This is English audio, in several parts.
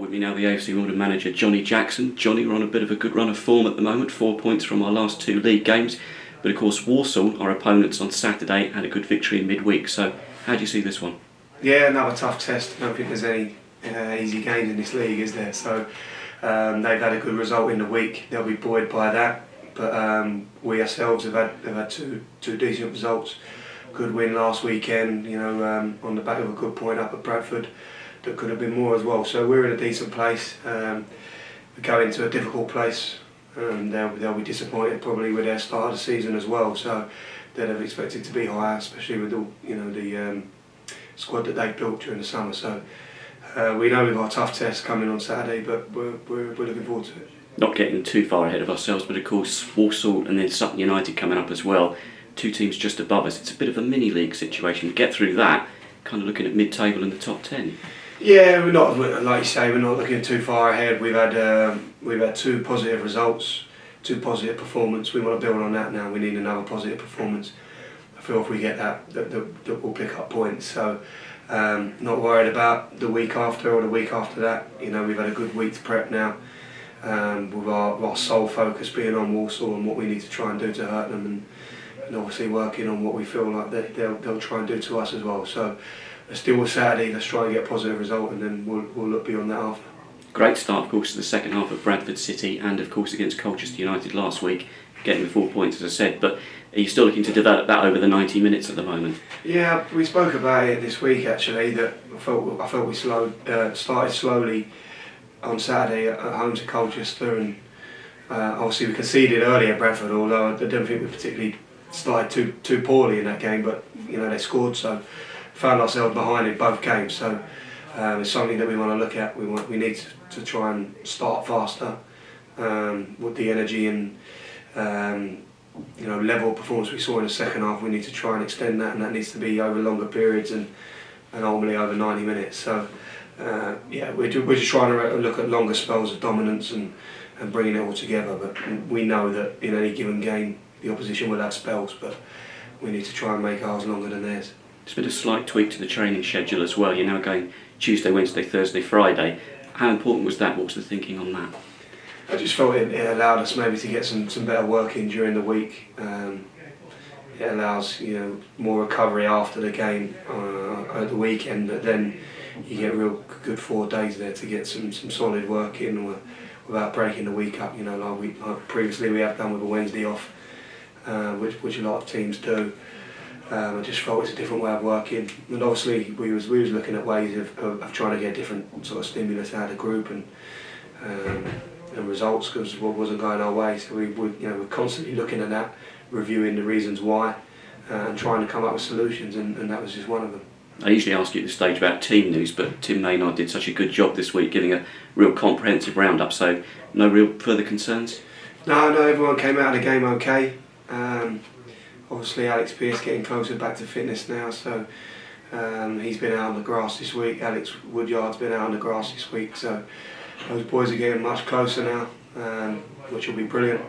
With me now, the AFC Wimbledon manager, Johnnie Jackson. Johnnie, we're on a bit of a good run of form at the moment, 4 points from our last 2 league games. But of course, Walsall, our opponents on Saturday, had a good victory in midweek. So, how do you see this one? Yeah, another tough test. I don't think there's any easy games in this league, is there? So, they've had a good result in the week. They'll be buoyed by that. But we ourselves have had two decent results. Good win last weekend, on the back of a good point up at Bradford. That could have been more as well. So we're in a decent place. We go into a difficult place. They'll be disappointed probably with their start of the season as well. So they'd have expected to be higher, especially with the squad that they built during the summer. So we know we've got a tough test coming on Saturday, but we're looking forward to it. Not getting too far ahead of ourselves, but of course Walsall and then Sutton United coming up as well. 2 teams just above us. It's a bit of a mini league situation. We get through that, kind of looking at mid-table in the top 10. Yeah, we're not, like you say, we're not looking too far ahead. We've had 2 positive results, 2 positive performances. We want to build on that now. We need another positive performance. I feel if we get that we'll pick up points. So not worried about the week after or the week after that. We've had a good week to prep now. With our sole focus being on Walsall and what we need to try and do to hurt them, and obviously working on what we feel like they'll try and do to us as well. So let's deal with Saturday, let's try and get a positive result, and then we'll look beyond that after. Great start, of course, to the second half at Bradford City and, of course, against Colchester United last week, getting the 4 points, as I said. But are you still looking to develop that over the 90 minutes at the moment? Yeah, we spoke about it this week, actually, that I felt we started slowly on Saturday at home to Colchester, and obviously we conceded early at Bradford, although I don't think we particularly started too poorly in that game, but they scored, so found ourselves behind in both games. So it's something that we want to look at. We need to try and start faster with the energy and level of performance we saw in the second half. We need to try and extend that, and that needs to be over longer periods and ultimately over 90 minutes. So we're just trying to look at longer spells of dominance and bringing it all together. But we know that in any given game the opposition will have spells, but we need to try and make ours longer than theirs. There's been a slight tweak to the training schedule as well. You're now going Tuesday, Wednesday, Thursday, Friday. How important was that? What was the thinking on that? I just felt it allowed us maybe to get some better work in during the week. It allows more recovery after the game at the weekend, but then you get real good 4 days there to get some solid work in without breaking the week up. Like previously we have done with a Wednesday off, which a lot of teams do. I just felt it's a different way of working, and obviously we was looking at ways of trying to get different sort of stimulus out of the group and results, because what wasn't going our way. So we're constantly looking at that, reviewing the reasons why, and trying to come up with solutions, and that was just one of them. I usually ask you at this stage about team news, but Tim Maynard did such a good job this week giving a real comprehensive roundup, so no real further concerns? No, everyone came out of the game okay. Obviously Alex Pearce getting closer back to fitness now, so he's been out on the grass this week. Alex Woodyard's been out on the grass this week, so those boys are getting much closer now, which will be brilliant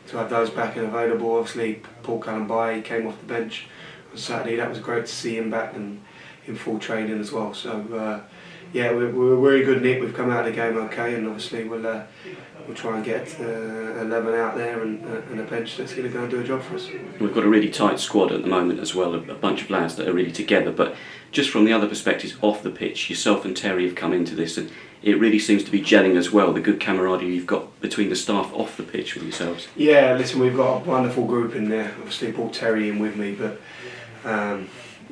to have those back and available. Obviously Paul Calumbai came off the bench on Saturday. That was great to see him back and in full training as well. So we're in good nick. We've come out of the game okay, and obviously we'll try and get 11 out there and a bench that's going to go and do a job for us. We've got a really tight squad at the moment as well, a bunch of lads that are really together, but just from the other perspectives off the pitch, yourself and Terry have come into this, and it really seems to be gelling as well, the good camaraderie you've got between the staff off the pitch with yourselves. Yeah, listen, we've got a wonderful group in there. Obviously I brought Terry in with me, but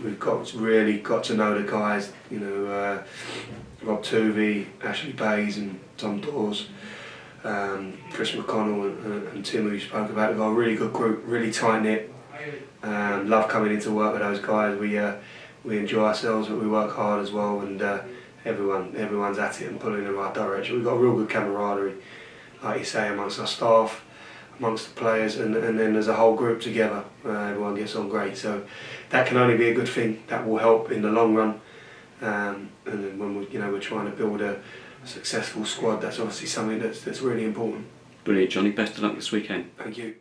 we've really got to know the guys, Rob Tuvey, Ashley Bays and Tom Dawes, Chris McConnell and Tim, who you spoke about. We've got a really good group, really tight knit. Love coming into work with those guys. We enjoy ourselves, but we work hard as well, and everyone's at it and pulling in the right direction. We've got a real good camaraderie, like you say, amongst our staff, amongst the players, and then as a whole group together. Everyone gets on great, so that can only be a good thing. That will help in the long run, and then when we're trying to build a successful squad, that's obviously something that's really important. Brilliant, Johnny. Best of luck this weekend. Thank you.